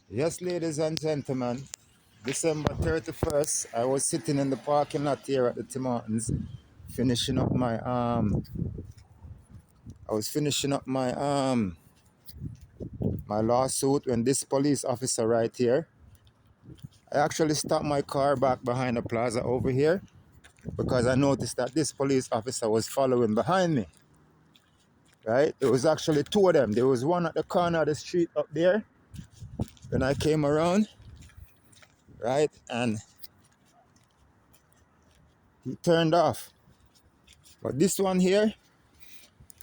Yes, ladies and gentlemen, December 31st, I was sitting in the parking lot here at the Tim Hortons, finishing up my I was finishing up my lawsuit when this police officer right here, I actually stopped my car back behind the plaza over here because I noticed that this police officer was following behind me. Right? There was actually two of them. There was one at the corner of the street up there when I came around, right? And he turned off. But this one here,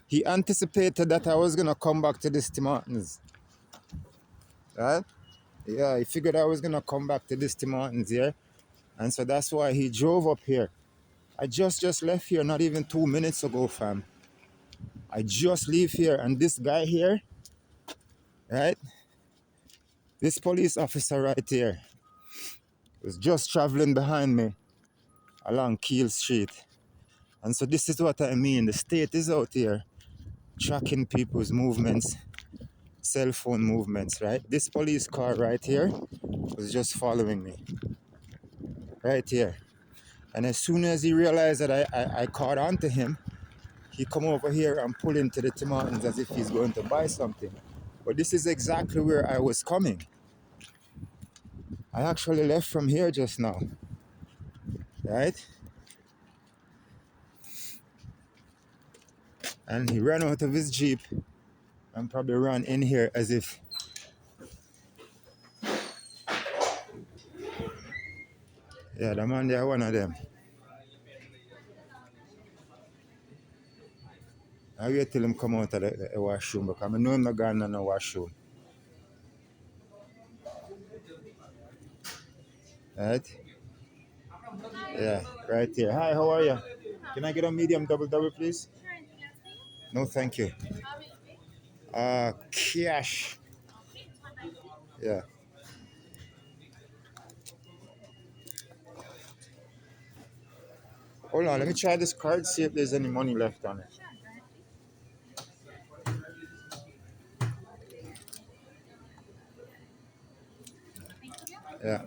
he anticipated that I was gonna come back to this Tim Hortons, right? Yeah, he figured I was gonna come back to this Tim Hortons here, and so that's why he drove up here. I just left here not even 2 minutes ago, fam. I just leave here, and this guy here, right? This police officer right here was just traveling behind me along Keel Street, and so this is what I mean. The state is out here tracking people's movements, cell phone movements, right? This police car right here was just following me, right here. And as soon as he realized that I caught on to him, he come over here and pull into the Tim Hortons as if he's going to buy something. But this is exactly where I was coming. I actually left from here just now, right? And he ran out of his Jeep and probably ran in here as if, yeah, the man there, one of them. I wait till him come out of the washroom because I know him not gone in the washroom, right? Yeah, right here. Hi, how are you? Can I get a medium double double, please? No, thank you. Cash. Yeah. Hold on, let me try this card, see if there's any money left on it. Yeah.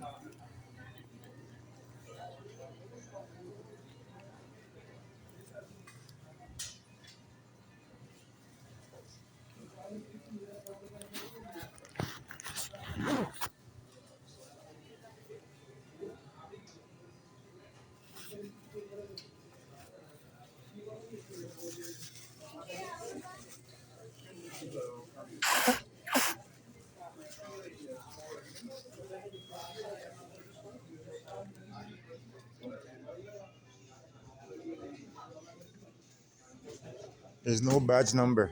There's no badge number.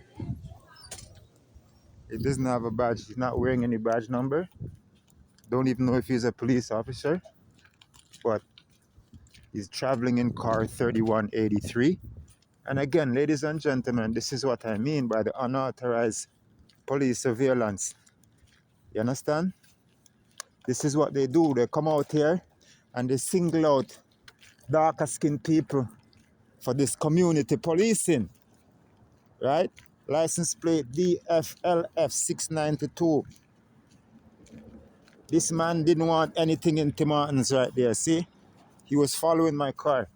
He doesn't have a badge. He's not wearing any badge number. Don't even know if he's a police officer, but he's traveling in car 3183. And again, ladies and gentlemen, this is what I mean by the unauthorized police surveillance. You understand? This is what they do. They come out here and they single out darker skinned people for this community policing, right? License plate DFLF 692. This man didn't want anything in Tim Hortons right there, see? He was following my car.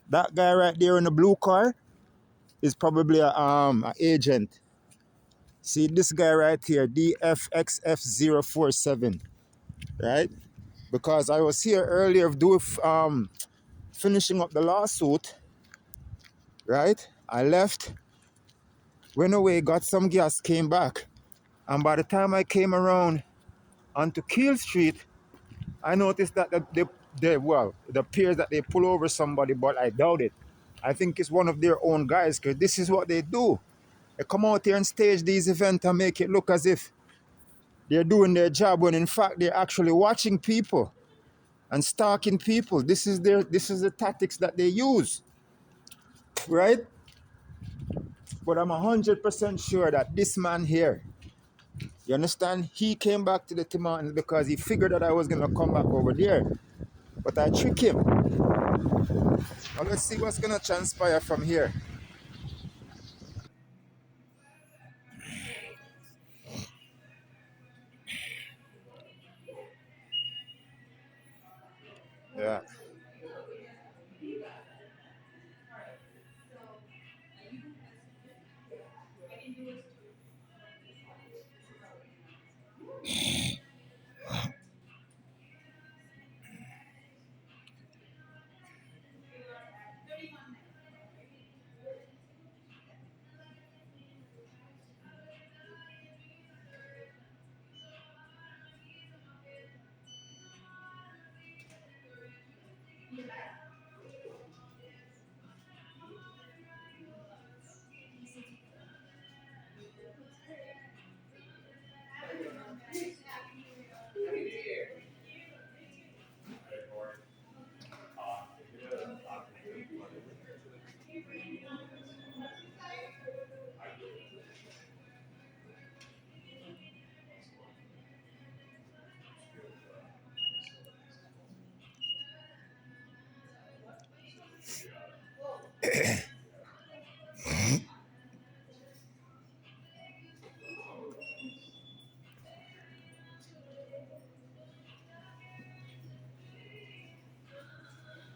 That guy right there in the blue car is probably a agent. See this guy right here, DFXF047, right? Because I was here earlier finishing up the lawsuit, right? I left, went away, got some gas, came back. And by the time I came around onto Keel Street, I noticed that it appears that they pull over somebody, but I doubt it. I think it's one of their own guys, because this is what they do. They come out here and stage these events and make it look as if they're doing their job, when in fact they're actually watching people and stalking people. This is the tactics that they use, right? But I'm 100% sure that this man here, you understand, he came back to the Tim Hortons because he figured that I was gonna come back over there. But I trick him. Now let's see what's gonna transpire from here. Yeah.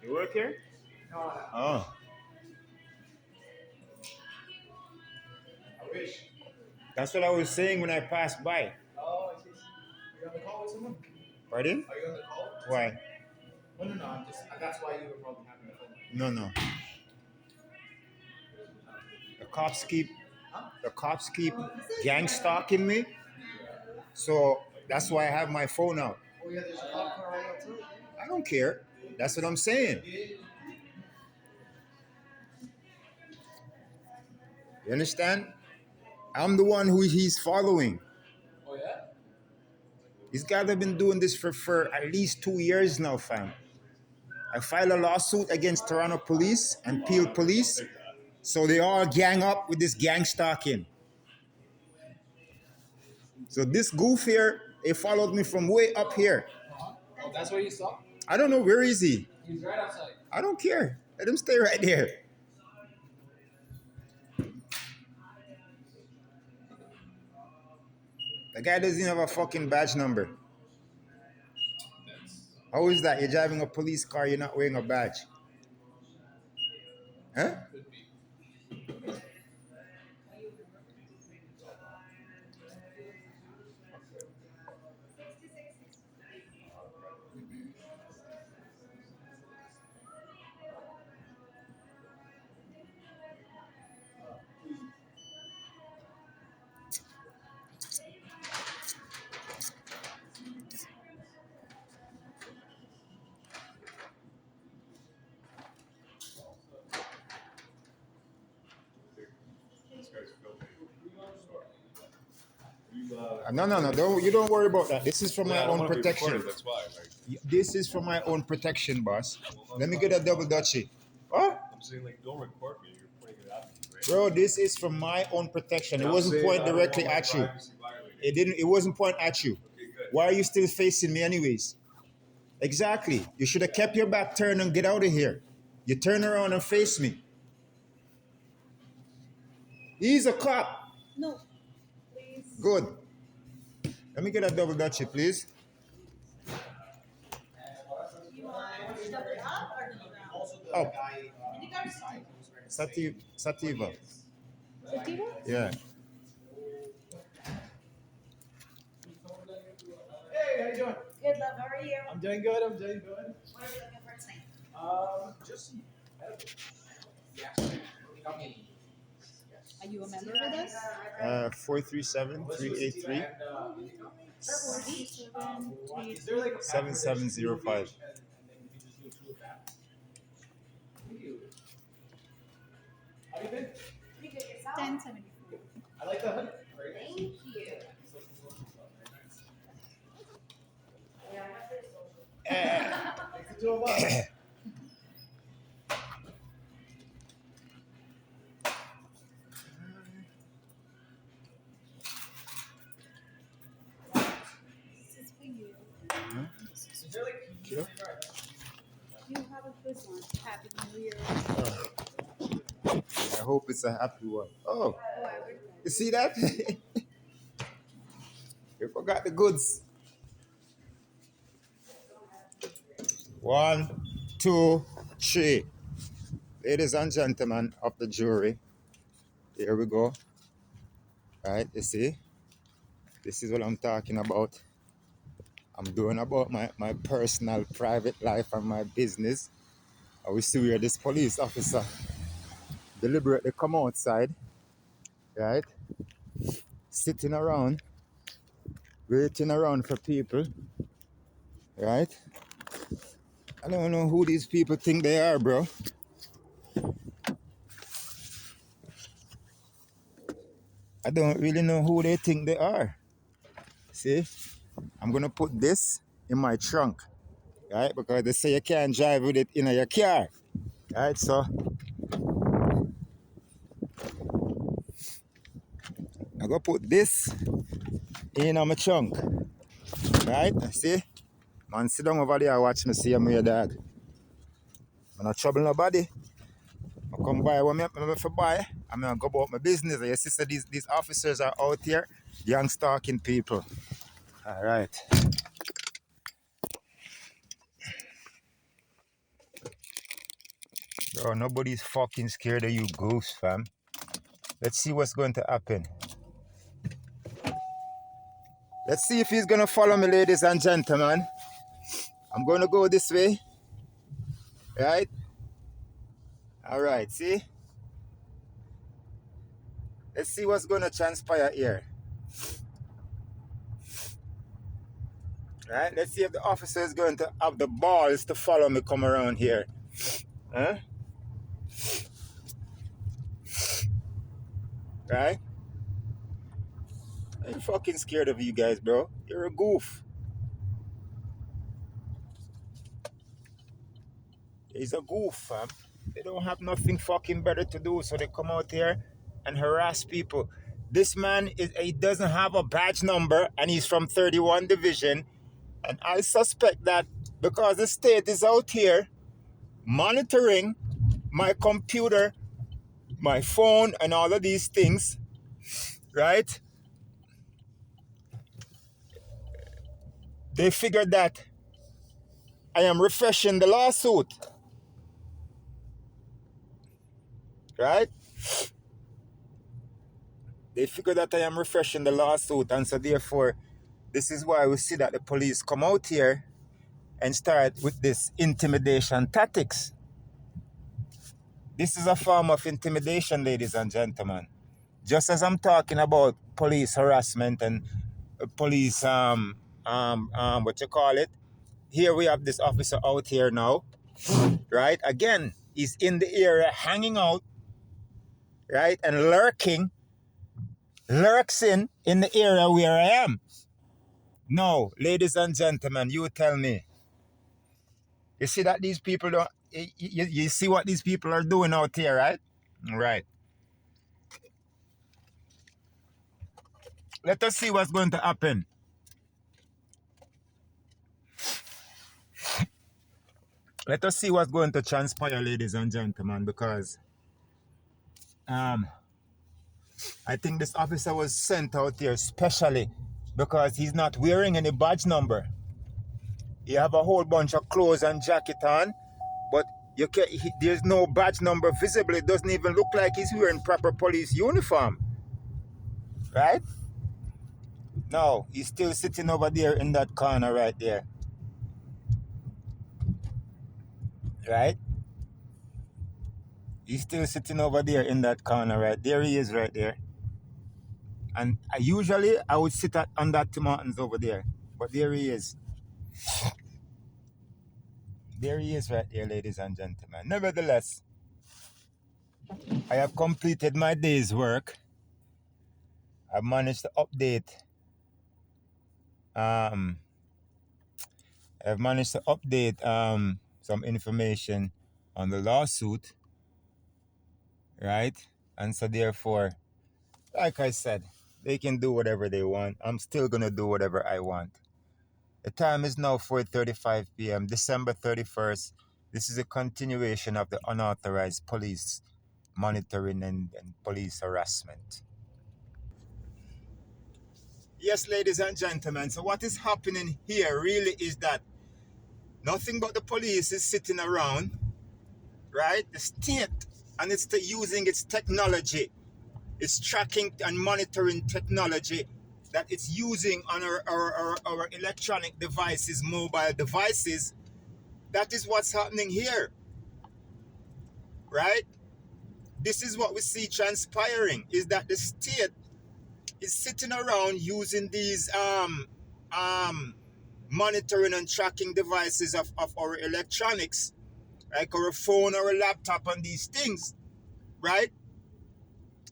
You work here? Oh. That's what I was saying when I passed by. Oh, I see. Are you on the call with someone? Pardon? Are you on the call? Why? No. I'm just. That's why you were probably having a phone. No. The cops keep. The cops keep gang stalking me. So that's why I have my phone out. Oh yeah, there's a cop car right outside. I don't care. That's what I'm saying. You understand? I'm the one who he's following. Oh yeah? These guys have been doing this for at least 2 years now, fam. I filed a lawsuit against Toronto police and Peel police. So they all gang up with this gang stalking. So this goof here, he followed me from way up here. Oh, that's where you saw? I don't know, where is he? He's right outside. I don't care. Let him stay right there. The guy doesn't even have a fucking badge number. How is that? You're driving a police car, you're not wearing a badge. Huh? No. You don't worry about that. This is for my own protection. That's why. This is for my own protection, boss. Let me get a double dutchie. What? I'm saying, like, don't record me. You're pointing it at me, right? Bro, this is for my own protection. It wasn't pointed directly at you. It didn't. It wasn't pointed at you. Okay, good. Why are you still facing me, anyways? Exactly. You should have kept your back turned and get out of here. You turn around and face me. He's a cop. No, please. Good. Let me get a double dutchie, please. You want to double up or no? Up. Sativa. Sativa? Yeah. Hey, how you doing? Good, love. How are you? I'm doing good. What are you looking for tonight? Just some edibles. Yeah. Are you a member with us? 437-383. 7705. How you been? Pretty good yourself. 1074. I like the hood. Thank you. Yeah, I have this. It's the two of us. This is for you. Huh? Is there like sure. You have a good one. Happy New Year. I hope it's a happy one. Oh, you see that? You forgot the goods. One, two, three. Ladies and gentlemen of the jury, here we go. Right, you see? This is what I'm talking about. I'm doing about my personal, private life and my business. I will see where this police officer deliberately come outside, right? Sitting around, waiting around for people, right? I don't know who these people think they are, bro. I don't really know who they think they are. See, I'm gonna put this in my trunk, right? Because they say you can't drive with it in your car, right? So I'm gonna put this in my trunk, right? See, man, sit down over there, watch me see me, your dog. I'm not trouble nobody. I come buy what me for buy. I'm gonna go about my business. Your sister, these officers are out here, young stalking people. All right. Bro, nobody's fucking scared of you, goose, fam. Let's see what's going to happen. Let's see if he's gonna follow me, ladies and gentlemen. I'm gonna go this way, right? All right, see? Let's see what's gonna transpire here. Right? Let's see if the officer is going to have the balls to follow me come around here. Huh? Right? I'm fucking scared of you guys, bro. You're a goof. He's a goof, fam. They don't have nothing fucking better to do, so they come out here and harass people. This man he doesn't have a badge number and he's from 31 Division. And I suspect that because the state is out here monitoring my computer, my phone, and all of these things, right? They figured that I am refreshing the lawsuit, right? They figured that I am refreshing the lawsuit, and so therefore, this is why we see that the police come out here and start with this intimidation tactics. This is a form of intimidation, ladies and gentlemen. Just as I'm talking about police harassment and police what you call it, here we have this officer out here now, right? Again, he's in the area hanging out, right? And lurks in the area where I am. No, ladies and gentlemen, you tell me. You see that these people don't, you see what these people are doing out here, right? Right. Let us see what's going to happen. Let us see what's going to transpire, ladies and gentlemen, because I think this officer was sent out here specially because he's not wearing any badge number. He have a whole bunch of clothes and jacket on, but there's no badge number visible. It doesn't even look like he's wearing proper police uniform, right? No, he's still sitting over there in that corner right there, right? He's still sitting over there in that corner right there. He is right there. And usually I would sit on that Tim Hortons over there, but there he is. There he is right there, ladies and gentlemen. Nevertheless, I have completed my day's work. I've managed to update. I've managed to update some information on the lawsuit, right? And so therefore, like I said, they can do whatever they want. I'm still gonna do whatever I want. The time is now 4:35 p.m. December 31st. This is a continuation of the unauthorized police monitoring and police harassment. Yes, ladies and gentlemen. So what is happening here really is that Nothing but the police is sitting around, right? The state, and it's using its technology, its tracking and monitoring technology that it's using on our electronic devices, mobile devices. That is what's happening here, right? This is what we see transpiring, is that the state is sitting around using these monitoring and tracking devices of our electronics, like our phone or a laptop and these things, right?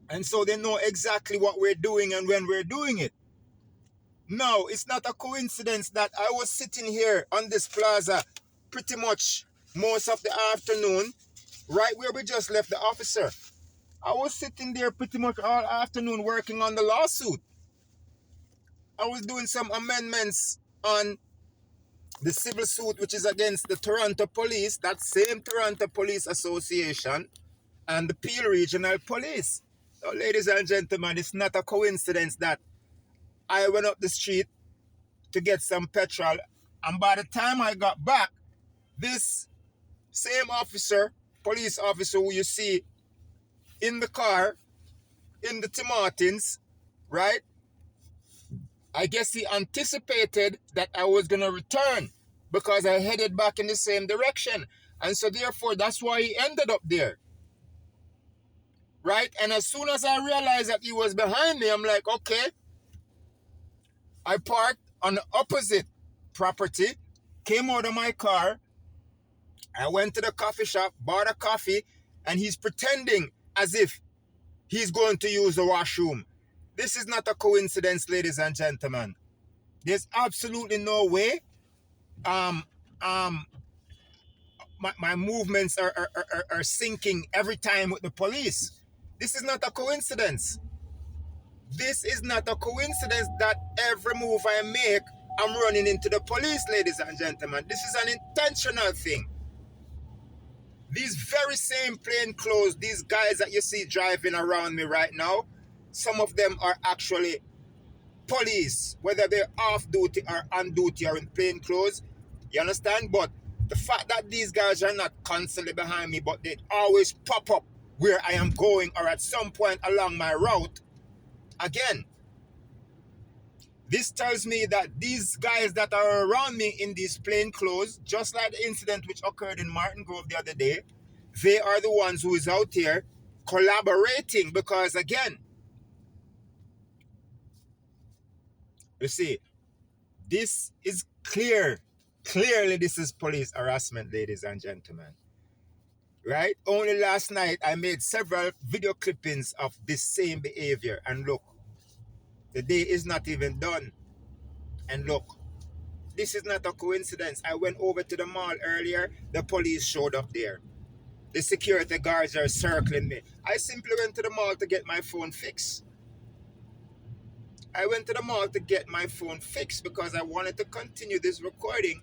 And so they know exactly what we're doing and when we're doing it. No, it's not a coincidence that I was sitting here on this plaza pretty much most of the afternoon, right where we just left the officer. I was sitting there pretty much all afternoon working on the lawsuit. I was doing some amendments on the civil suit, which is against the Toronto Police, that same Toronto Police Association, and the Peel Regional Police. So, ladies and gentlemen, it's not a coincidence that I went up the street to get some petrol, and by the time I got back, this same officer, police officer who you see in the car, in the Tim Martins, right? I guess he anticipated that I was going to return because I headed back in the same direction. And so therefore, that's why he ended up there. Right? And as soon as I realized that he was behind me, I'm like, okay. I parked on the opposite property, came out of my car, I went to the coffee shop, bought a coffee, and he's pretending as if he's going to use the washroom. This is not a coincidence, ladies and gentlemen. There's absolutely no way um, um, my movements are syncing every time with the police. This is not a coincidence. This is not a coincidence that every move I make, I'm running into the police, ladies and gentlemen. This is an intentional thing. These very same plain clothes, these guys that you see driving around me right now, some of them are actually police, whether they're off duty or on duty or in plain clothes. You understand? But the fact that these guys are not constantly behind me, but they always pop up where I am going or at some point along my route, again, this tells me that these guys that are around me in these plain clothes, just like the incident which occurred in Martin Grove the other day, they are the ones who is out here collaborating because, again, you see, this is clear. Clearly, this is police harassment, ladies and gentlemen. Right? Only last night, I made several video clippings of this same behavior. And look, the day is not even done. And look, this is not a coincidence. I went over to the mall earlier. The police showed up there. The security guards are circling me. I simply went to the mall to get my phone fixed. I went to the mall to get my phone fixed because I wanted to continue this recording.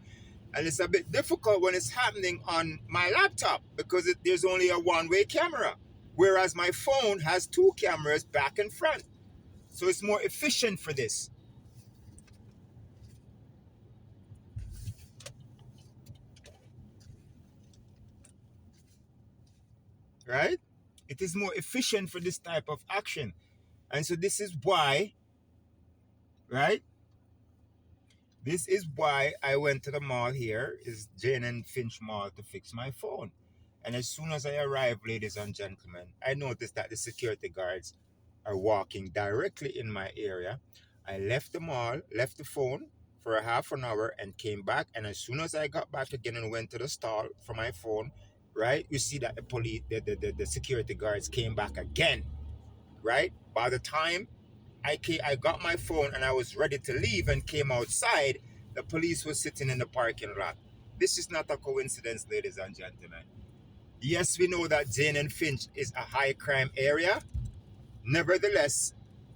And it's a bit difficult when it's happening on my laptop because there's only a one-way camera. Whereas my phone has two cameras back and front. So it's more efficient for this. Right? It is more efficient for this type of action. And so this is why, right? This is why I went to the mall here, is Jane and Finch Mall, to fix my phone. And as soon as I arrived, ladies and gentlemen, I noticed that the security guards are walking directly in my area. I left the mall, left the phone for a half an hour and came back. And as soon as I got back again and went to the stall for my phone, right, you see that the police, the security guards came back again, right? By the time I got my phone and I was ready to leave and came outside, the police was sitting in the parking lot. This is not a coincidence, ladies and gentlemen. Yes, we know that Jane and Finch is a high crime area. Nevertheless,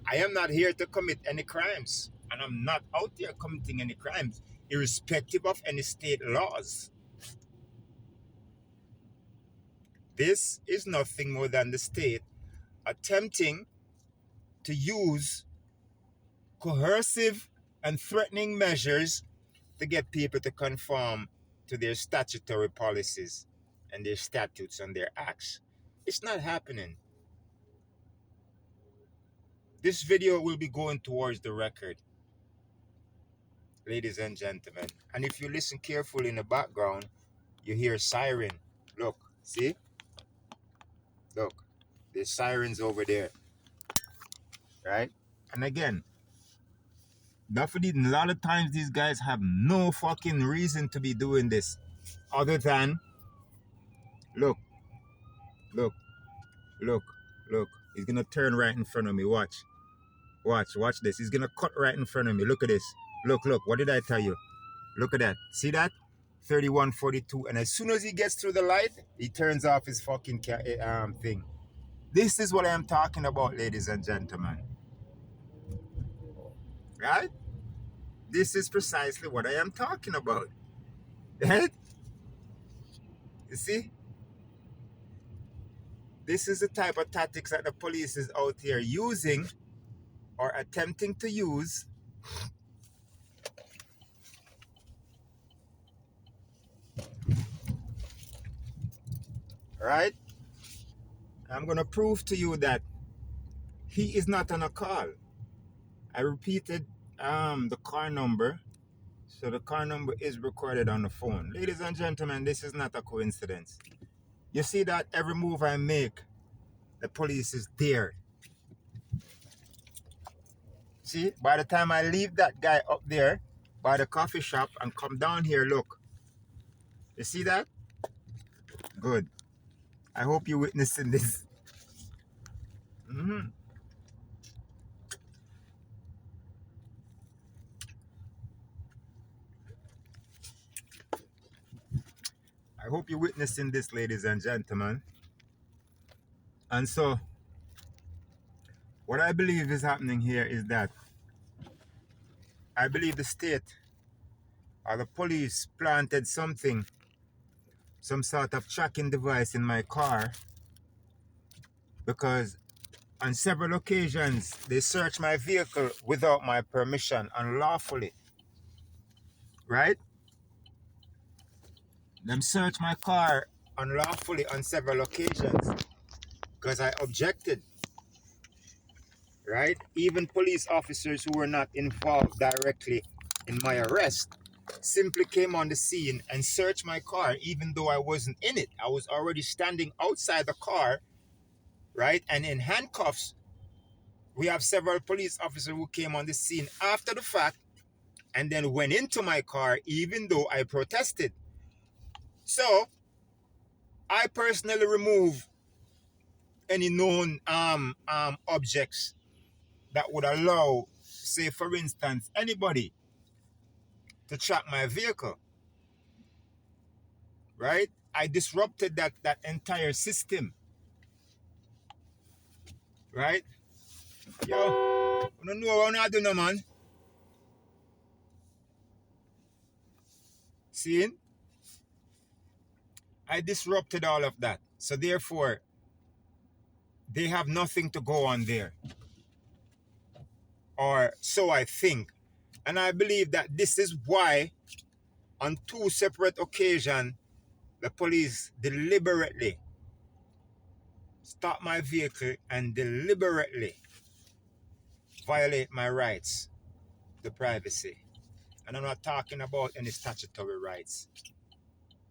I am not here to commit any crimes. And I'm not out there committing any crimes, irrespective of any state laws. This is nothing more than the state attempting to use coercive and threatening measures to get people to conform to their statutory policies and their statutes and their acts. It's not happening. This video will be going towards the record, ladies and gentlemen. And if you listen carefully in the background, you hear a siren. Look, see? Look, there's sirens over there, right? And again, a lot of times these guys have no fucking reason to be doing this other than, look, look, look, look. He's gonna turn right in front of me. Watch. Watch this. He's gonna cut right in front of me. Look at this. Look. What did I tell you? Look at that. See that? 3142. And as soon as he gets through the light, he turns off his fucking thing. This is what I am talking about, ladies and gentlemen. Right? This is precisely what I am talking about. Right? You see? This is the type of tactics that the police is out here using or attempting to use right? I'm going to prove to you that he is not on a call. I repeated the car number. So the car number is recorded on the phone. Ladies and gentlemen, this is not a coincidence. You see that every move I make, the police is there. See, by the time I leave that guy up there by the coffee shop and come down here, look. You see that? Good. I hope you're witnessing this. I hope you're witnessing this, ladies and gentlemen. And so, what I believe is happening here is that I believe the state or the police planted something, some sort of tracking device in my car, because on several occasions they searched my vehicle without my permission, unlawfully. Right? Them searched my car unlawfully on several occasions because I objected. Right? Even police officers who were not involved directly in my arrest simply came on the scene and searched my car even though I wasn't in it. I was already standing outside the car, right? And in handcuffs. We have several police officers who came on the scene after the fact and then went into my car even though I protested. So I personally remove any known objects that would allow, say for instance, anybody to track my vehicle. Right? I disrupted that entire system. Right? Yo, I don't know what I do now, man. See? I disrupted all of that. So therefore, they have nothing to go on there. Or so I think. And I believe that this is why on two separate occasions, the police deliberately stop my vehicle and deliberately violate my rights to privacy. And I'm not talking about any statutory rights.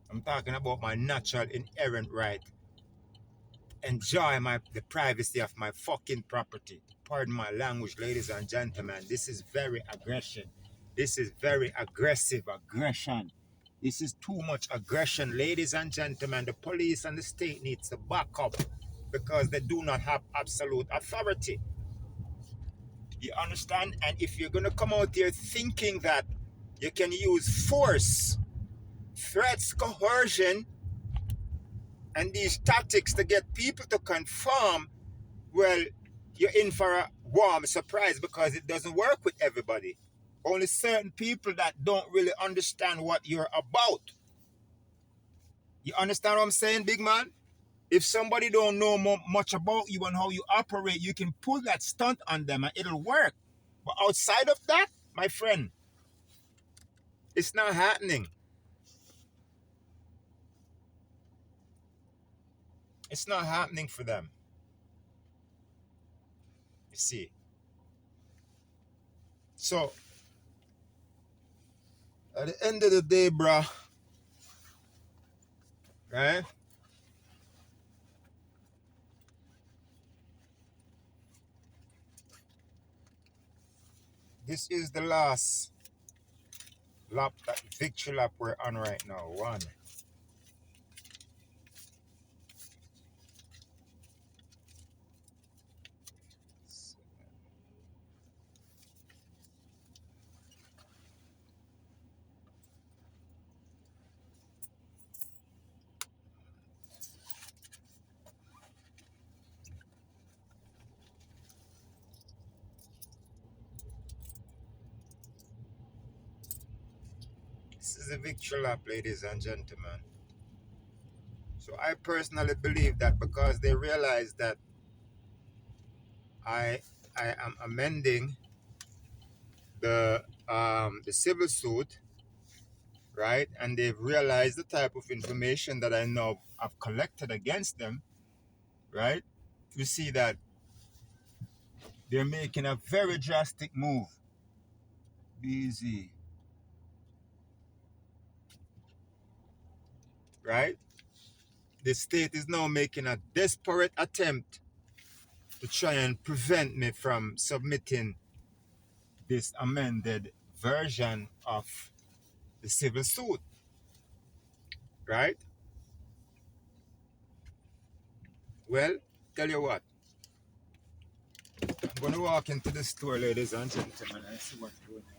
I'm talking about my natural inherent right. Enjoy the privacy of my fucking property. Pardon my language, ladies and gentlemen. This is very aggression. This is very aggressive aggression. This is too much aggression, ladies and gentlemen. The police and the state needs to back up because they do not have absolute authority. You understand? And if you're going to come out there thinking that you can use force, threats, coercion, and these tactics to get people to conform, well, you're in for a warm surprise because it doesn't work with everybody. Only certain people that don't really understand what you're about. You understand what I'm saying, big man? If somebody don't know much about you and how you operate, you can pull that stunt on them and it'll work. But outside of that, my friend, it's not happening. It's not happening for them. You see. So at the end of the day, bruh, right? This is the last lap, that victory lap we're on right now. One. This is a victory lap, ladies and gentlemen. So I personally believe that because they realize that I I am amending the civil suit, right? And they've realized the type of information that I now have collected against them, right? You see that they're making a very drastic move. Easy, right? The state is now making a desperate attempt to try and prevent me from submitting this amended version of the civil suit, right? Well, tell you what, I'm going to walk into the store, ladies and gentlemen, and see what's going on.